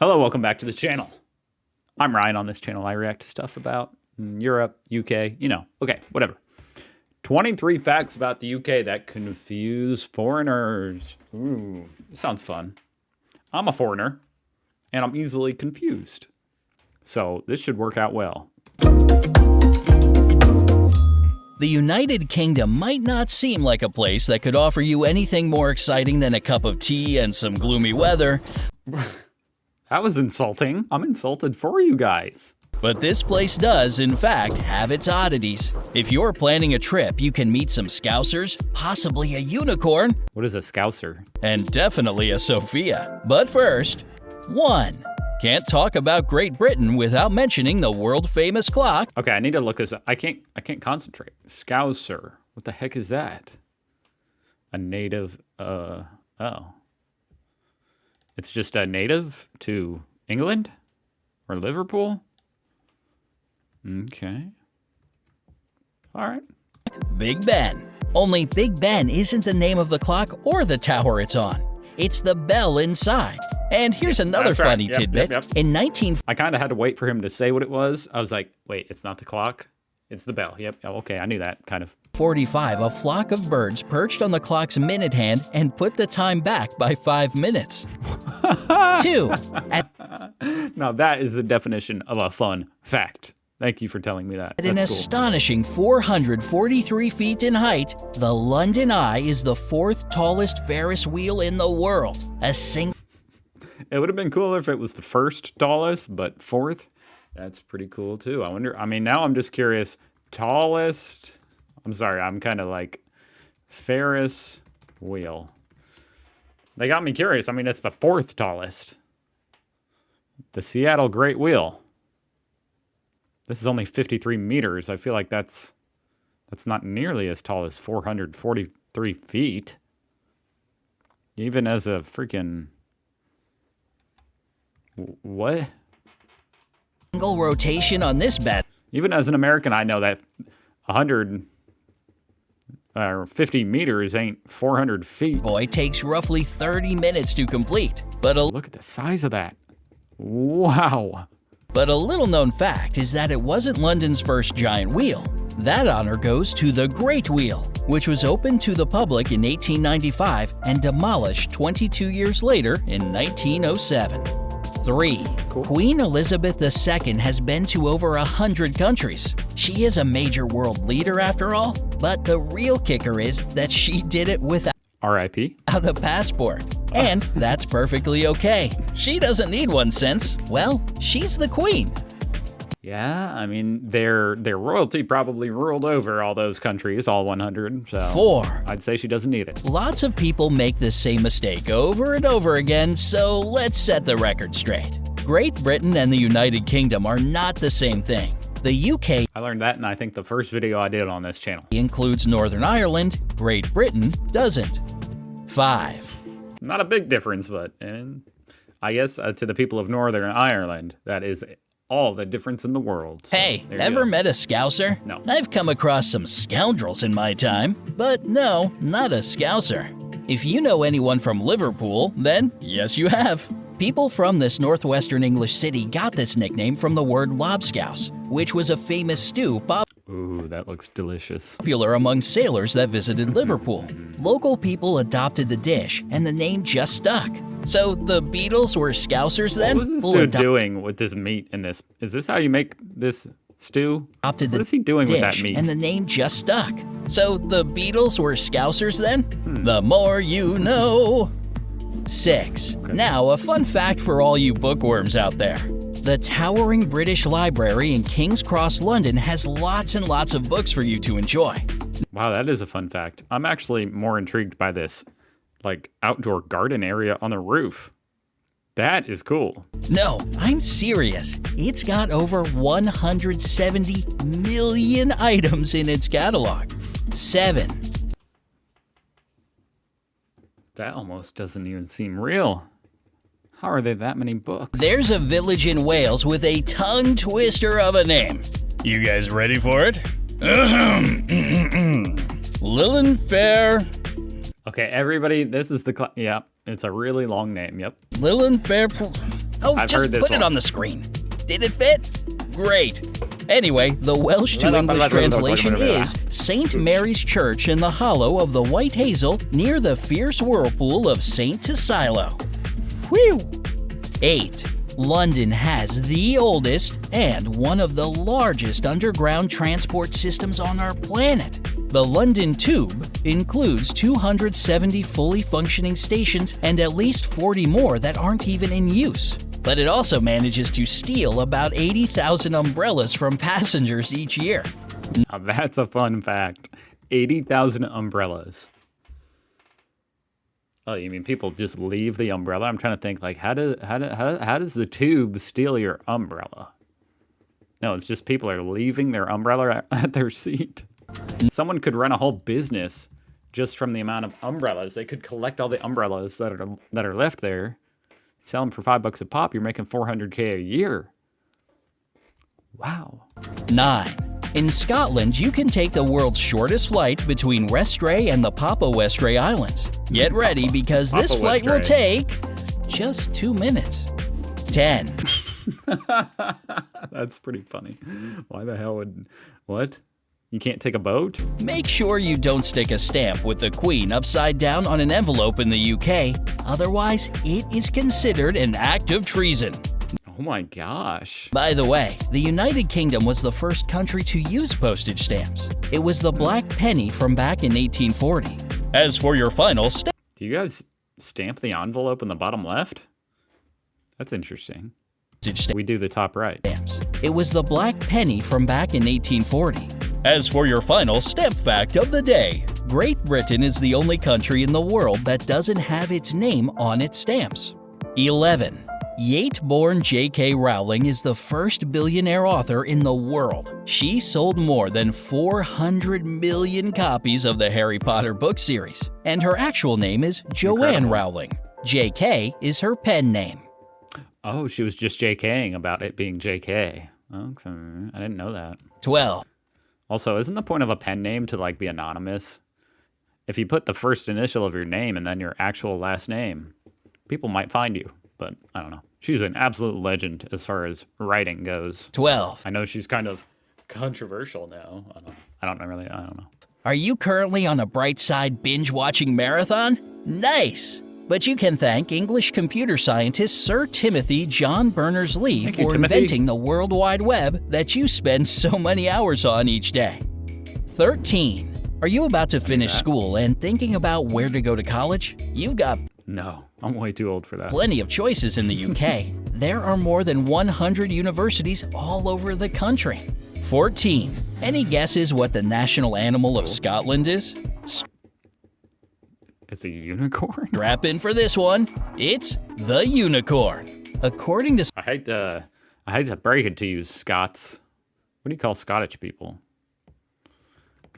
Hello, welcome back to the channel. I'm Ryan. On this channel, I react to stuff about Europe, UK, okay, whatever. 23 facts about the UK that confuse foreigners. Ooh, sounds fun. I'm a foreigner, and I'm easily confused. So this should work out well. The United Kingdom might not seem like a place that could offer you anything more exciting than a cup of tea and some gloomy weather. That was insulting. I'm insulted for you guys. But this place does, in fact, have its oddities. If you're planning a trip, you can meet some Scousers, possibly a unicorn, What is a Scouser? and definitely a Sophia. But first, 1. Can't talk about Great Britain without mentioning the world-famous clock. Okay, I need to look this up. I can't concentrate. Scouser. What the heck is that? A native, oh. It's just a native to England or Liverpool? Okay. All right. Big Ben. Only Big Ben isn't the name of the clock or the tower it's on. It's the bell inside. And here's another That's right. funny Yep, tidbit. yep. In 19... I kind of had to wait for him to say what it was. I was like, wait, it's not the clock. It's the bell. Yep. Oh, okay, I knew that, kind of. 45, a flock of birds perched on the clock's minute hand and put the time back by 5 minutes. 2. At Now, that is the definition of a fun fact. Thank you for telling me that. an That's cool. astonishing 443 feet in height, the London Eye is the 4th tallest Ferris wheel in the world. A single It would have been cooler if it was the first tallest, but fourth, that's pretty cool too. Now I'm just curious. Tallest, I'm sorry, I'm kind of like Ferris wheel. They got me curious. It's the 4th tallest. The Seattle Great Wheel. This is only 53 meters. I feel like that's not nearly as tall as 443 feet. Even as a freaking... What? rotation on this bad Even as an American, I know that 100 or 50 meters ain't 400 feet. boy takes roughly 30 minutes to complete. But Look at the size of that. Wow. a little-known fact is that it wasn't London's first giant wheel. That honor goes to the Great Wheel, which was opened to the public in 1895 and demolished 22 years later in 1907. 3. Cool. Queen Elizabeth II has been to over 100 countries. She is a major world leader after all, but the real kicker is that she did it without R.I.P. a passport. And that's perfectly okay. She doesn't need one since, well, she's the queen. Yeah, their royalty probably ruled over all those countries, all 100. So 4. I'd say she doesn't need it. Lots of people make the same mistake over and over again, so let's set the record straight. Great Britain and the United Kingdom are not the same thing. The UK I learned that in, I think, the first video I did on this channel. includes Northern Ireland, Great Britain doesn't. 5. Not a big difference, but I guess to the people of Northern Ireland, that is all the difference in the world. So, Hey, there you ever go. met a Scouser? No. I've come across some scoundrels in my time, but no, not a Scouser. If you know anyone from Liverpool, then yes, you have. People from this northwestern English city got this nickname from the word lobscouse, which was a famous stew Ooh, that looks delicious. popular among sailors that visited Liverpool. Local people adopted the dish, and the name just stuck. So the Beatles were Scousers then? What was this We'll dude doing with this meat in this? Is this how you make this stew? adopted What the is he doing with that dish, meat? and the name just stuck. So the Beatles were Scousers then? The more you know. 6. Now, a fun fact for all you bookworms out there. The towering British Library in King's Cross, London has lots and lots of books for you to enjoy. Wow, that is a fun fact. I'm actually more intrigued by this, like, outdoor garden area on the roof. That is cool. No, I'm serious. It's got over 170 million items in its catalog. 7. That almost doesn't even seem real. How are there that many books? There's a village in Wales with a tongue twister of a name. You guys ready for it? Lilin Fair. Okay, everybody, this is the... yeah, it's a really long name, yep. Lilin Fair... Oh, I've just heard this put it one. on the screen. Did it fit? Great. Anyway, the Welsh to English translation is St. Mary's Church in the hollow of the White Hazel near the fierce whirlpool of St. Tassilo. Whew! 8. London has the oldest and one of the largest underground transport systems on our planet. The London Tube includes 270 fully functioning stations and at least 40 more that aren't even in use. But it also manages to steal about 80,000 umbrellas from passengers each year. Now that's a fun fact. 80,000 umbrellas. Oh, you mean people just leave the umbrella? I'm trying to think, like, how does the tube steal your umbrella? No, it's just people are leaving their umbrella at their seat. Someone could run a whole business just from the amount of umbrellas. They could collect all the umbrellas that are left there, sell them for $5 a pop. You're making $400K a year. Wow. 9. In Scotland, you can take the world's shortest flight between Westray and the Papa Westray Islands. Get ready because this Papa flight will Westray. take just 2 minutes. 10. That's pretty funny. Why the hell would... What? You can't take a boat? Make sure you don't stick a stamp with the Queen upside down on an envelope in the UK, otherwise it is considered an act of treason. Oh my gosh. By the way, the United Kingdom was the first country to use postage stamps. It was the black penny from back in 1840. As for your final stamp, Do you guys stamp the envelope in the bottom left? That's interesting. We do the top right. stamps. It was the black penny from back in 1840. As for your final stamp fact of the day, Great Britain is the only country in the world that doesn't have its name on its stamps. 11. Yate-born J.K. Rowling is the first billionaire author in the world. She sold more than 400 million copies of the Harry Potter book series, and her actual name is Joanne Incredible. Rowling. J.K. is her pen name. Oh, she was just JKing about it being JK. Okay, I didn't know that. 12. Also, isn't the point of a pen name to like be anonymous? If you put the first initial of your name and then your actual last name, people might find you. But I don't know. She's an absolute legend as far as writing goes. 12. I know she's kind of controversial now. I don't know. Are you currently on a bright side binge-watching marathon? Nice! But you can thank English computer scientist Sir Timothy John Berners-Lee Thank you, for Timothy. inventing the World Wide Web that you spend so many hours on each day. 13. Are you about to finish school and thinking about where to go to college? You've got No, I'm way too old for that. plenty of choices in the UK. There are more than 100 universities all over the country. 14. Any guesses what the national animal of Scotland is? It's a unicorn? Strap in for this one. It's the unicorn. According to I hate to break it to you, Scots. What do you call Scottish people?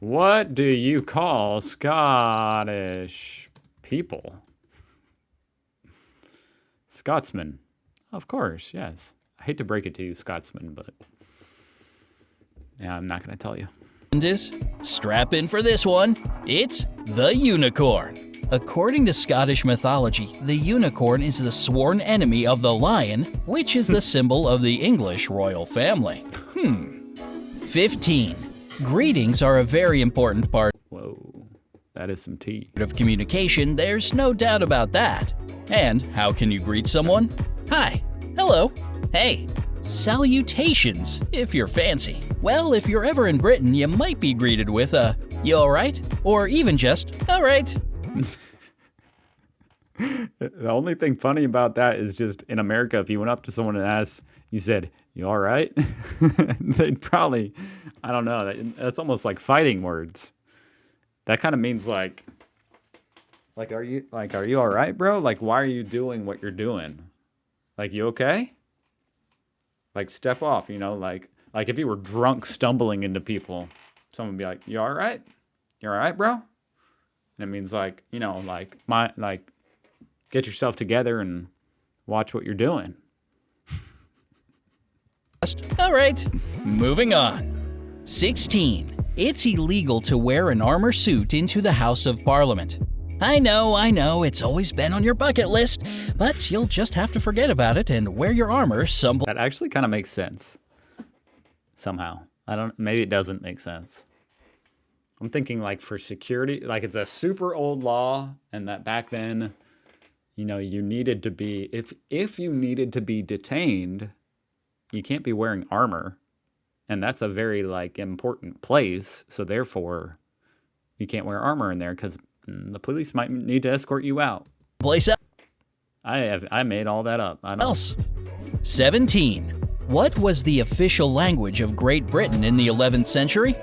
What do you call Scottish people? Scotsman. Of course, yes. I hate to break it to you, Scotsman, but yeah, I'm not going to tell you. is, strap in for this one. It's the unicorn. According to Scottish mythology, the unicorn is the sworn enemy of the lion, which is the symbol of the English royal family. 15. Greetings are a very important part Whoa, that is some tea. of communication, there's no doubt about that. And how can you greet someone? Hi, hello, hey, salutations, if you're fancy. Well, if you're ever in Britain, you might be greeted with a, you alright? Or even just, alright. The only thing funny about that is just in America, if you went up to someone and asked, you said, "You all right?" They'd probably, I don't know, that's almost like fighting words. That kind of means like, are you all right, bro? Like, why are you doing what you're doing? Like, you okay? Like, step off, like if you were drunk stumbling into people, someone would be like, "You all right? You all right, bro?" And it means like, get yourself together and watch what you're doing. Alright, moving on. 16. It's illegal to wear an armor suit into the House of Parliament. I know, it's always been on your bucket list, but you'll just have to forget about it and wear your armor someplace. That actually kind of makes sense. Somehow. Maybe it doesn't make sense. I'm thinking like for security, like it's a super old law and that back then, you know, you needed to be, if you needed to be detained, you can't be wearing armor. And that's a very like important place. So therefore, you can't wear armor in there because the police might need to escort you out. Place up. I made all that up. I don't Else. 17. What was the official language of Great Britain in the 11th century?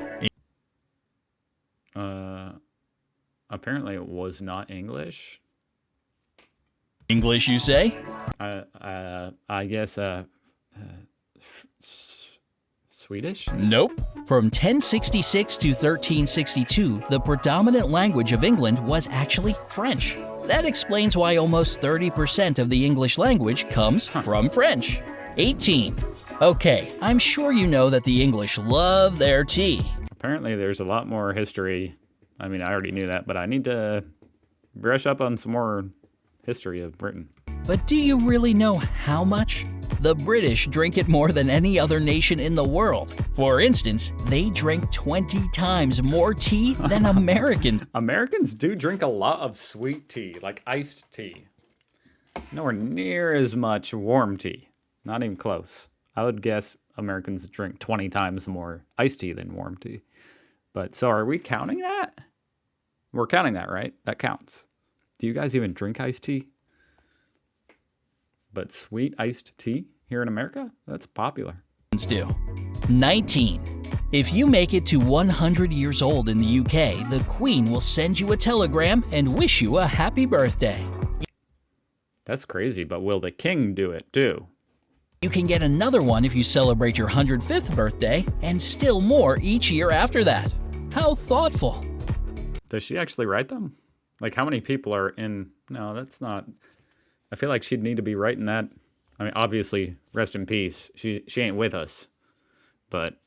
Apparently it was not English. English, you say? I guess Swedish? Nope. From 1066 to 1362, the predominant language of England was actually French. That explains why almost 30% of the English language comes from French. 18. Okay, I'm sure you know that the English love their tea. Apparently there's a lot more history. I mean, I already knew that, but I need to brush up on some more history of Britain. But do you really know how much? The British drink it more than any other nation in the world. For instance, they drink 20 times more tea than Americans. Americans do drink a lot of sweet tea, like iced tea. Nowhere near as much warm tea. Not even close. I would guess Americans drink 20 times more iced tea than warm tea. But so are we counting that? We're counting that, right? That counts. Do you guys even drink iced tea? But sweet iced tea here in America? That's popular. Do. 19. If you make it to 100 years old in the UK, the Queen will send you a telegram and wish you a happy birthday. That's crazy, but will the king do it too? You can get another one if you celebrate your 105th birthday, and still more each year after that. How thoughtful. Does she actually write them? Like how many people are in? No, that's not. I feel like she'd need to be writing that. I mean, obviously, rest in peace. She ain't with us. But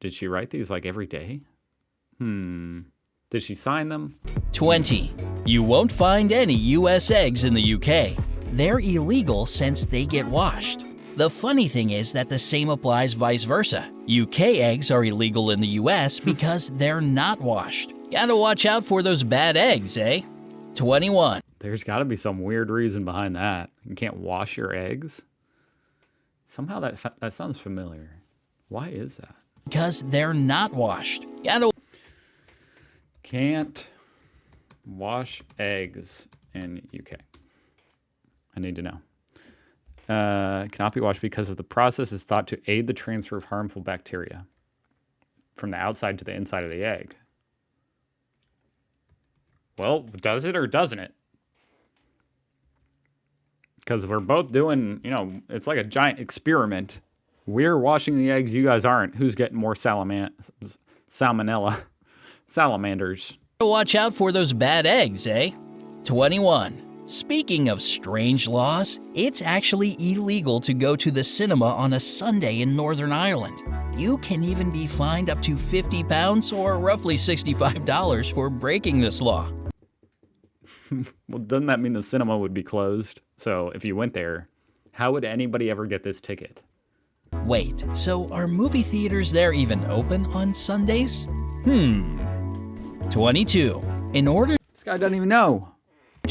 did she write these like every day? Did she sign them? 20. You won't find any US eggs in the UK. They're illegal since they get washed. The funny thing is that the same applies vice versa. UK eggs are illegal in the US because they're not washed. Gotta watch out for those bad eggs, eh? 21. There's got to be some weird reason behind that. You can't wash your eggs? Somehow that sounds familiar. Why is that? Because they're not washed. Can't wash eggs in UK. I need to know. Cannot be washed because of the process is thought to aid the transfer of harmful bacteria from the outside to the inside of the egg. Well, does it or doesn't it? Because we're both doing, you know, it's like a giant experiment. We're washing the eggs, you guys aren't. Who's getting more salmonella? Salamanders. Watch out for those bad eggs, eh? 21. Speaking of strange laws, it's actually illegal to go to the cinema on a Sunday in Northern Ireland. You can even be fined up to £50 or roughly $65 for breaking this law. Well, doesn't that mean the cinema would be closed? So if you went there, how would anybody ever get this ticket? Wait, so are movie theaters there even open on Sundays? 22. In order This guy doesn't even know.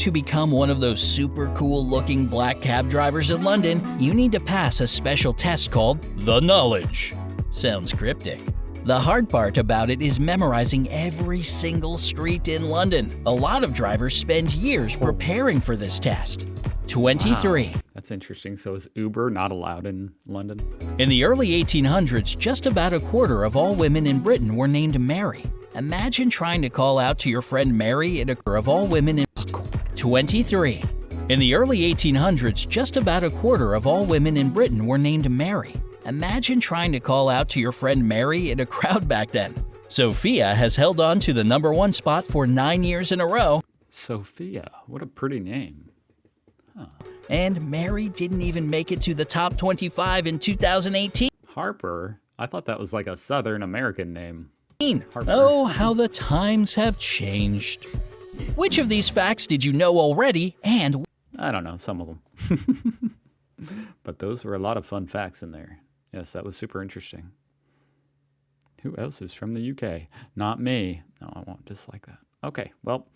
to become one of those super cool looking black cab drivers in London, you need to pass a special test called the Knowledge. Sounds cryptic. The hard part about it is memorizing every single street in London. A lot of drivers spend years preparing for this test. 23. Wow, that's interesting. So is Uber not allowed in London? In the early 1800s, just about a quarter of all women in Britain were named Mary. Imagine trying to call out to your friend Mary and a quarter of all women in 23. In the early 1800s, just about a quarter of all women in Britain were named Mary. Imagine trying to call out to your friend Mary in a crowd back then. Sophia has held on to the #1 spot for 9 years in a row. Sophia, what a pretty name. And Mary didn't even make it to the top 25 in 2018. Harper? I thought that was like a Southern American name. Harper. Oh, how the times have changed. Which of these facts did you know already, and I don't know, some of them. But those were a lot of fun facts in there. Yes, that was super interesting. Who else is from the UK? Not me. No, I won't dislike that. Okay, well,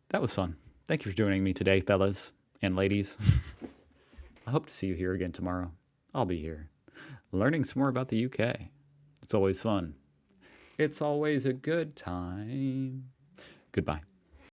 that was fun. Thank you for joining me today, fellas and ladies. I hope to see you here again tomorrow. I'll be here, learning some more about the UK. It's always fun. It's always a good time. Goodbye.